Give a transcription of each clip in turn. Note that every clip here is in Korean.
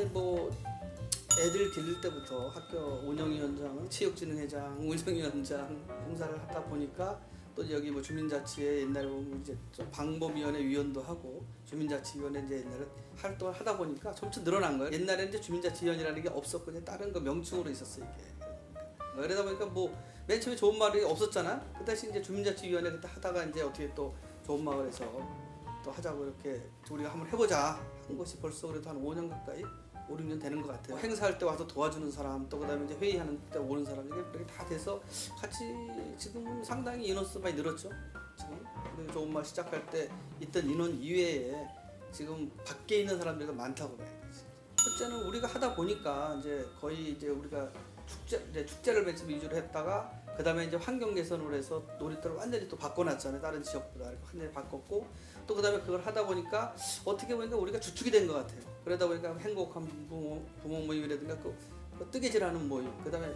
이제 뭐 애들 기를 때부터 학교 운영위원장, 체육진흥회장, 운영위원장 봉사를 하다 보니까 또 여기 뭐 주민자치회 옛날에 보면 이제 좀 방법위원회 위원도 하고 주민자치위원회 이제 옛날에 활동을 하다 보니까 점점 늘어난 거예요. 옛날에는 이제 주민자치위원이라는 게 없었고 이제 다른 거 명칭으로 있었어요 이게. 그러다 보니까 뭐 맨 처음에 좋은 마을이 없었잖아. 그 대신 이제 주민자치위원회 그때 하다가 이제 어떻게 또 좋은 마을에서 또 하자고 이렇게 우리가 한번 해보자 한 것이 벌써 그래도 한 5년 가까이 5, 6년 되는 것 같아요. 행사할 때 와서 도와주는 사람, 또 그다음에 이제 회의하는 때 오는 사람 이렇게 다 돼서 같이 지금 상당히 인원수 많이 늘었죠. 지금 우리 좋은 마을 시작할 때 있던 인원 이외에 지금 밖에 있는 사람들이 많다고 봐야 되지. 첫째는 우리가 하다 보니까 이제 거의 이제 우리가 축제를 맨 처음 위주로 했다가 그다음에 이제 환경 개선으로 해서 놀이터를 완전히 또 바꿔놨잖아요. 다른 지역보다 완전히 바꿨고 또 그다음에 그걸 하다 보니까 어떻게 보니까 우리가 주축이 된 것 같아요. 그러다 보니까 행복한 부모 모임이라든가 그 뜨개질하는 모임, 그다음에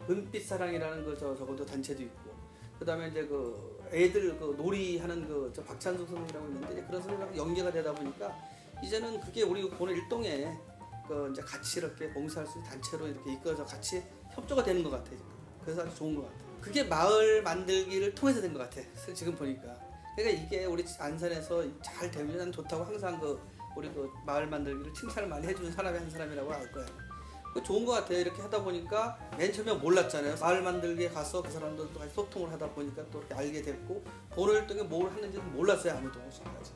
은빛 사랑이라는 그 적어도 단체도 있고, 그다음에 이제 그 애들 그 놀이하는 그 박찬숙 선생이라고 있는데 이제 그런 선생님하고 연계가 되다 보니까 이제는 그게 우리 보는 일동에 그 이제 같이 이렇게 봉사할 수 있는 단체로 이렇게 이끌어서 같이 협조가 되는 것 같아요. 그래서 아주 좋은 것 같아요. 그게 마을 만들기를 통해서 된 것 같아. 지금 보니까. 그러니까 이게 우리 안산에서 잘 되면 난 좋다고 항상 그 우리 그 마을 만들기를 칭찬을 많이 해주는 사람이 한 사람이라고 알 거야. 그 좋은 것 같아요. 이렇게 하다 보니까 맨 처음에 몰랐잖아요. 마을 만들기에 가서 그 사람들도 같이 소통을 하다 보니까 또 이렇게 알게 됐고 보는 활동에 뭘 하는지도 몰랐어요. 아무도 지금까지.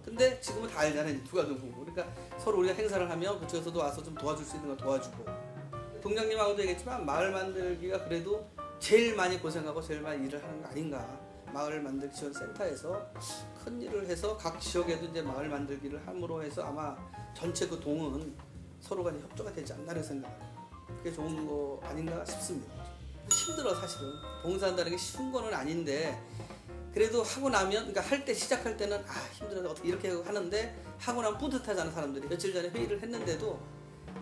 근데 지금은 다 알잖아요. 누가 누구고. 그러니까 서로 우리가 행사를 하면 그쪽에서도 와서 좀 도와줄 수 있는 거 도와주고. 동장님하고도 얘기했지만 마을 만들기가 그래도 제일 많이 고생하고 제일 많이 일을 하는 거 아닌가. 마을 만들기 지원센터에서 큰 일을 해서 각 지역에도 이제 마을 만들기를 함으로 해서 아마 전체 그 동은 서로 간에 협조가 되지 않나는 생각을 해요. 그게 좋은 거 아닌가 싶습니다. 힘들어 사실은. 봉사한다는 게 쉬운 거는 아닌데 그래도 하고 나면 그러니까 할 때 시작할 때는 아 힘들어서 어떻게 이렇게 하는데 하고 나면 뿌듯하잖아 사람들이. 며칠 전에 회의를 했는데도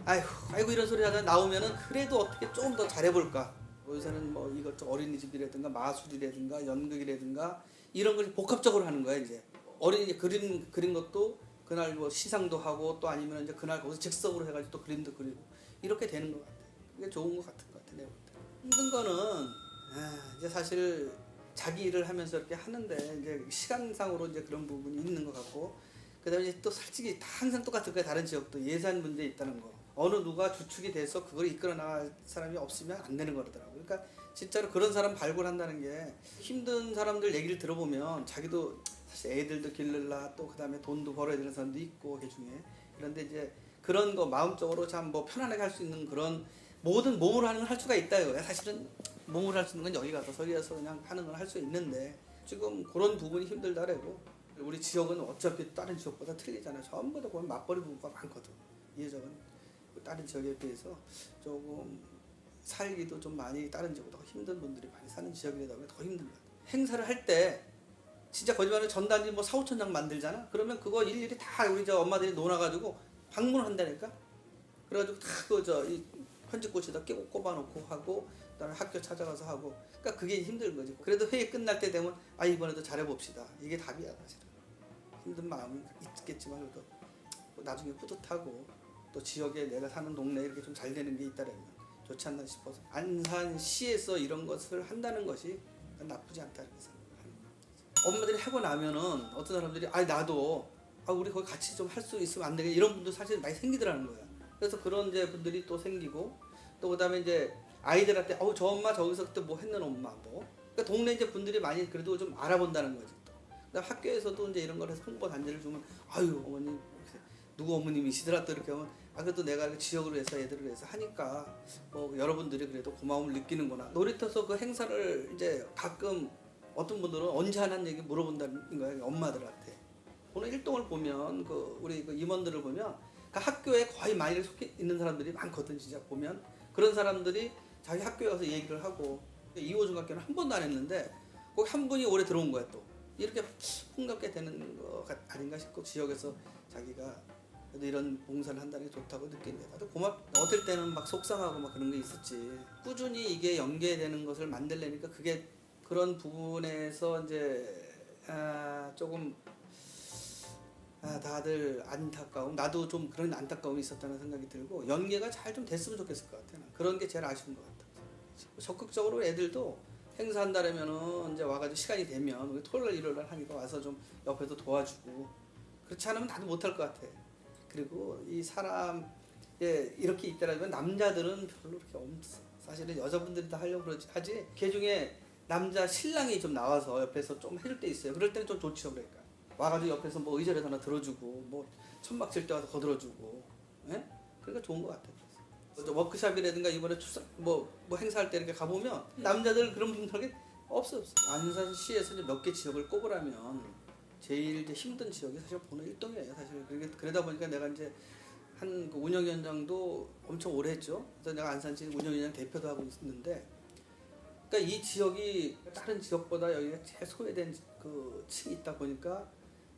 아이고 이런 소리 하다 나오면은 그래도 어떻게 조금 더 잘해볼까. 요새는 뭐 이것저것 어린이집이라든가 마술이라든가 연극이라든가 이런 걸 복합적으로 하는 거야 이제. 어린이 그린 것도 그날 뭐 시상도 하고 또 아니면 이제 그날 거기서 즉석으로 해가지고 또 그림도 그리고 이렇게 되는 것 같아. 그게 좋은 것 같은 것 같아 내가 볼 때. 힘든 거는 이제 사실 자기 일을 하면서 이렇게 하는데 이제 시간상으로 이제 그런 부분이 있는 것 같고 그다음에 이제 또 솔직히 다 항상 똑같을 거야. 다른 지역도 예산 문제 있다는 거. 어느 누가 주축이 돼서 그걸 이끌어 나갈 사람이 없으면 안 되는 거더라고. 그러니까 진짜로 그런 사람 발굴한다는 게 힘든 사람들 얘기를 들어보면 자기도 사실 애들도 기르려 또 그다음에 돈도 벌어야 되는 사람도 있고 그 중에 그런데 이제 그런 거 마음적으로 참 뭐 편안하게 할 수 있는 그런 모든 몸으로 하는 걸 할 수가 있다 이거야. 사실은 몸으로 할 수 있는 건 여기 가서 서기 가서 그냥 하는 걸 할 수 있는데 지금 그런 부분이 힘들다라고. 우리 지역은 어차피 다른 지역보다 틀리잖아요. 전부 다 보면 맞벌이 부부가 많거든. 이 지역은 다른 지역에 비해서 조금 살기도 좀 많이 다른 지역보다 힘든 분들이 많이 사는 지역이다 보니 더 힘든 것 같아요. 행사를 할 때 진짜 거짓말로 전단지 뭐 4, 5천 장 만들잖아. 그러면 그거 일일이 다 우리 저 엄마들이 논아가지고 방문을 한다니까. 그래가지고 다 그 저 이 편지꽃에다 끼고 꼽아놓고 하고 그다음에 학교 찾아가서 하고. 그러니까 그게 힘든 거지. 그래도 회의 끝날 때 되면 이번에도 잘해봅시다. 이게 답이야 사실은. 힘든 마음이 있겠지만 그래도 나중에 뿌듯하고 또 지역에 내가 사는 동네에 이렇게 좀 잘 되는 게 있다면 좋지 않나 싶어서 안산시에서 이런 것을 한다는 것이 나쁘지 않다는 생각합니다. 엄마들이 하고 나면은 어떤 사람들이 나도 우리 거기 같이 좀 할 수 있으면 안 되겠냐 이런 분도 사실 많이 생기더라는 거야. 그래서 그런 이제 분들이 또 생기고 또 그다음에 이제 아이들한테 저 엄마 저기서 그때 뭐 했는 엄마 뭐 그러니까 동네 이제 분들이 많이 그래도 좀 알아본다는 거지. 또 그다음 학교에서도 이제 이런 걸 해서 홍보 단지를 주면 어머니 누구 어머님이시더라 또 이렇게 하면 그래도 내가 지역으로 해서 애들을 위해서 하니까 뭐 여러분들이 그래도 고마움을 느끼는구나. 놀이터에서 그 행사를 이제 가끔 어떤 분들은 언제 하는 얘기 물어본다는 거예요. 엄마들한테. 오늘 일동을 보면 우리 그 임원들을 보면 그 학교에 거의 많이 속해 있는 사람들이 많거든. 진짜 보면 그런 사람들이 자기 학교에 가서 얘기를 하고 2호 중학교는 한 번도 안 했는데 거기 한 분이 올해 들어온 거야 또. 이렇게 풍겹게 되는 거 아닌가 싶고 지역에서 자기가 그래도 이런 봉사를 한다는 게 좋다고 느끼는데 나도 어떨 때는 막 속상하고 막 그런 게 있었지. 꾸준히 이게 연계되는 것을 만들려니까 그게 그런 부분에서 이제 조금 다들 안타까움, 나도 좀 그런 안타까움이 있었다는 생각이 들고 연계가 잘 좀 됐으면 좋겠을 것 같아요. 그런 게 제일 아쉬운 것 같아요. 적극적으로 애들도 행사한다라면은 이제 와가지고 시간이 되면 우리 토요일 일요일 하니까 와서 좀 옆에서 도와주고 그렇지 않으면 나도 못할 것 같아. 그리고 이 사람 이렇게 있더라면 남자들은 별로 그렇게 없어. 사실은 여자분들이 다 하려고 하지. 그 중에 남자 신랑이 좀 나와서 옆에서 좀 해줄 때 있어요. 그럴 때는 좀 좋죠. 그러니까 와가지고 옆에서 뭐 의자를 하나 들어주고 뭐 천막 칠 때 와서 거들어주고, 예? 그러니까 좋은 것 같아요. 워크숍이라든가 이번에 추석 뭐 행사할 때 이렇게 가보면 남자들 그런 분들이 없어. 안산시에서 이제 몇 개 지역을 꼽으라면 제일 이제 힘든 지역이 사실 번호 1동이에요. 사실 그러다 보니까 내가 이제 한 그 운영위원장도 엄청 오래 했죠. 그래서 내가 안산시 운영위원장 대표도 하고 있는데, 그러니까 이 지역이 다른 지역보다 여기가 제일 소외된 그 층이 있다 보니까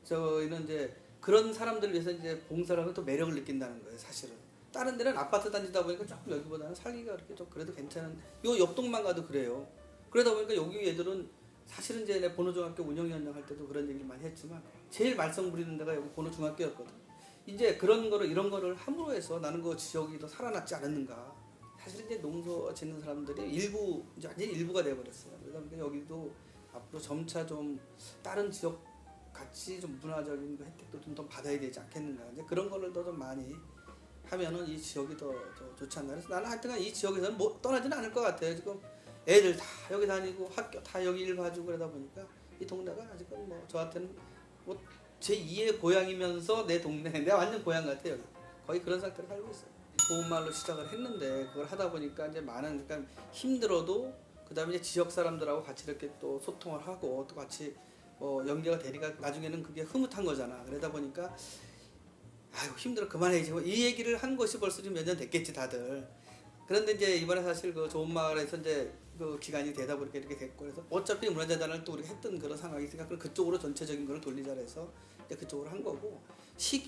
저희는 이제 그런 사람들을 위해서 이제 봉사를 하면 또 매력을 느낀다는 거예요. 사실은 다른 데는 아파트 단지다 보니까 조금 여기보다는 살기가 그렇게 좀 그래도 괜찮은, 요 옆동만 가도 그래요. 그러다 보니까 여기 애들은 사실은 이제 내 본호중학교 운영위원장 할 때도 그런 얘기를 많이 했지만 제일 말썽 부리는 데가 여기 본호중학교였거든. 이제 그런 거를 이런 거를 함으로 해서 나는 그 지역이 더 살아났지 않았는가. 사실 이제 농서 짓는 사람들이 일부 이제 완전 일부가 돼버렸어요. 그러다 보니까 여기도 앞으로 점차 좀 다른 지역 같이 좀 문화적인 그 혜택도 좀 더 받아야 되지 않겠는가. 이제 그런 거를 더 좀 많이 하면은 이 지역이 더 좋지 않나. 그래서 나는 하여튼간 이 지역에서는 뭐 떠나지는 않을 것 같아요. 지금 애들 다 여기 다니고 학교 다 여기 일 봐주고 그러다 보니까 이 동네가 아직은 뭐 저한테는 뭐 제 2의 고향이면서 내 동네, 내가 완전 고향 같아요. 거의 그런 상태로 살고 있어요. 좋은 말로 시작을 했는데 그걸 하다 보니까 이제 많은, 그러니까 힘들어도 그다음에 이제 지역 사람들하고 같이 이렇게 또 소통을 하고 또 같이 뭐 연계가 되니까 나중에는 그게 흐뭇한 거잖아. 그러다 보니까 아이고 힘들어 그만해야지. 이 얘기를 한 것이 벌써 좀 몇 년 됐겠지 다들. 그런데 이제 이번에 사실 그 좋은 마을에서 이제 그 기간이 되다 보니까 이렇게 됐고, 그래서 어차피 문화재단을 또 우리가 했던 그런 상황이 있으니까 그럼 그쪽으로 전체적인 걸 돌리자 해서 이제 그쪽으로 한 거고,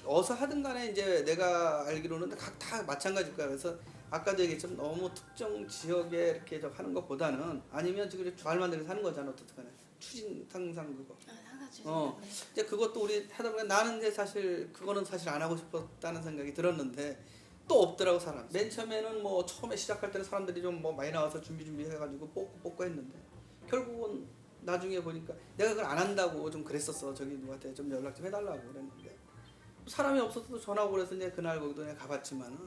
어서 하든 간에 이제 내가 알기로는 각 다 마찬가지일 거야. 그래서 아까도 얘기했지만 너무 특정 지역에 이렇게 좀 하는 것보다는 아니면 지금 말 만들어서 하는 거잖아. 어떻든 간에 추진 상상 그거. 이제 그것도 우리 하다 보니까 나는 이제 사실 그거는 사실 안 하고 싶었다는 생각이 들었는데 또 없더라고 사람. 맨 처음에는 뭐 처음에 시작할 때는 사람들이 좀 뭐 많이 나와서 준비해가지고 뽑고 했는데 결국은 나중에 보니까 내가 그걸 안 한다고 좀 그랬었어. 저기 누구한테 좀 연락 좀 해달라고 그랬는데 사람이 없어서 전화 오고 그래서 이제 그날 거기도 내가 가봤지만은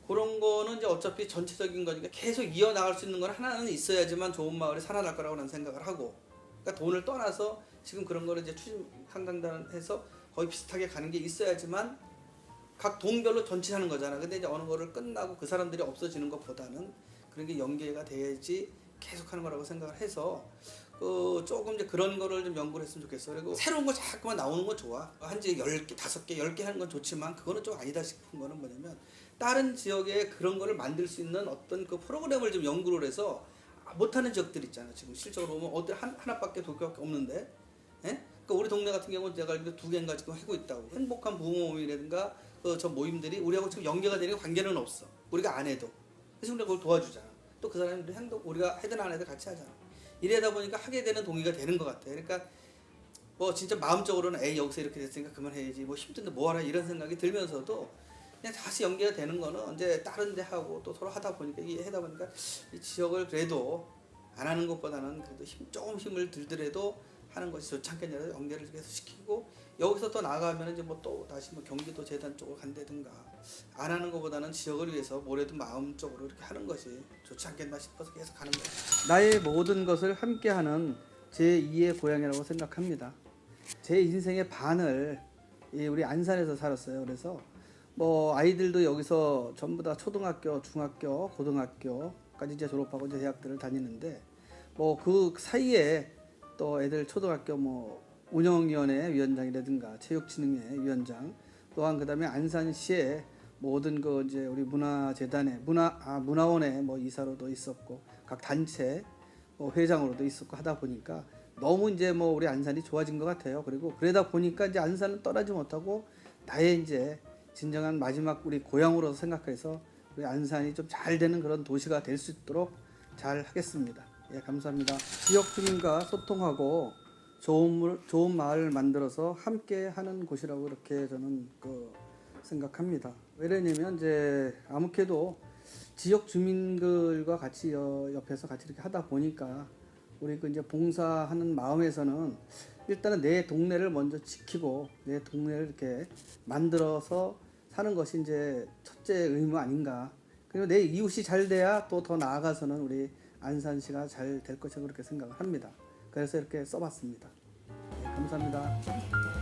그런 거는 이제 어차피 전체적인 거니까 계속 이어나갈 수 있는 건 하나는 있어야지만 좋은 마을이 살아날 거라고 난 생각을 하고, 그러니까 돈을 떠나서 지금 그런 거를 이제 추진 한강단해서 거의 비슷하게 가는 게 있어야지만 각 동별로 전치하는 거잖아. 근데 이제 어느 거를 끝나고 그 사람들이 없어지는 것보다는 그런 게 연계가 돼야지 계속 하는 거라고 생각을 해서 조금 이제 그런 거를 좀 연구를 했으면 좋겠어. 그리고 새로운 거 자꾸만 나오는 건 좋아. 한지 10개, 5개, 10개 하는 건 좋지만 그거는 좀 아니다 싶은 거는 뭐냐면 다른 지역에 그런 거를 만들 수 있는 어떤 그 프로그램을 좀 연구를 해서 못하는 지역들 있잖아. 지금 실적으로 보면 어디 하나밖에 도쿄밖에 없는데, 예? 그러니까 우리 동네 같은 경우는 내가 알기로 2개인가 지금 하고 있다고. 행복한 부모 모임이라든가 저 모임들이 우리하고 지금 연계가 되는 관계는 없어. 우리가 안 해도. 그래서 우리가 그걸 도와주잖아. 또 그 사람들 행동 우리가 해든 안 해든 같이 하잖아. 이래다 보니까 하게 되는 동의가 되는 것 같아. 그러니까 뭐 진짜 마음적으로는 에이 여기서 이렇게 됐으니까 그만해야지. 뭐 힘든데 뭐 하라 이런 생각이 들면서도 그냥 다시 연계가 되는 거는 이제 다른 데 하고 또 서로 하다 보니까 이게 하다 보니까 이 지역을 그래도 안 하는 것보다는 그래도 조금 힘을 들더라도 하는 것이 좋지 않겠냐. 연계를 계속 시키고 여기서 또 나가면 이제 뭐 또 다시 뭐 경기도 재단 쪽으로 간다든가 안 하는 것보다는 지역을 위해서 뭐래도 마음적으로 이렇게 하는 것이 좋지 않겠나 싶어서 계속 가는 거예요. 나의 모든 것을 함께하는 제2의 고향이라고 생각합니다. 제 인생의 반을 우리 안산에서 살았어요. 그래서 뭐 아이들도 여기서 전부 다 초등학교, 중학교, 고등학교까지 이제 졸업하고 이제 대학들을 다니는데 뭐 그 사이에 또 애들 초등학교 뭐 운영위원회 위원장이라든가 체육진흥회 위원장, 또한 그다음에 안산시에 모든 그 이제 우리 문화재단의 문화원의 뭐 이사로도 있었고 각 단체 뭐 회장으로도 있었고 하다 보니까 너무 이제 뭐 우리 안산이 좋아진 것 같아요. 그리고 그러다 보니까 이제 안산은 떠나지 못하고 나의 이제 진정한 마지막 우리 고향으로서 생각해서 우리 안산이 좀 잘 되는 그런 도시가 될 수 있도록 잘 하겠습니다. 예, 감사합니다. 지역 주민과 소통하고 좋은 마을 만들어서 함께 하는 곳이라고 이렇게 저는 생각합니다. 왜냐면 이제 아무래도 지역 주민들과 같이 옆에서 같이 이렇게 하다 보니까 우리 이제 봉사하는 마음에서는 일단은 내 동네를 먼저 지키고 내 동네를 이렇게 만들어서 사는 것이 이제 첫째 의무 아닌가. 그리고 내 이웃이 잘 돼야 또 더 나아가서는 우리 안산시가 잘 될 것이라고 그렇게 생각을 합니다. 그래서 이렇게 써봤습니다. 네, 감사합니다.